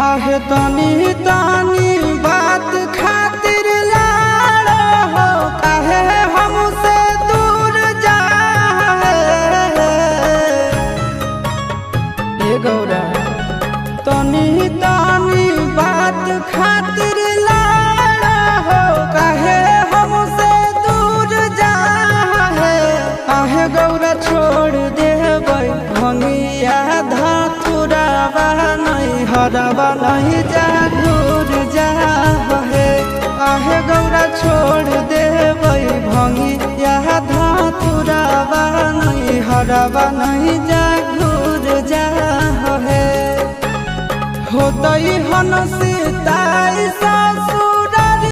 आहे तनी तनी बात खातिर लाड़ हो काहे हमसे दूर जा ए गौरा तनी तनी बात खातिर लाड़ हो काहे हमसे दूर जा आहे गौरा छोड़ देबै भंगिया धतुरावा नहीं हरवा नहीं जा घूर जा हे आहे गौरा छोड़ देबै भंगिया धतुरावा नहीं हरवा नहीं जा घूर जा हे होतई हन सीताई सासु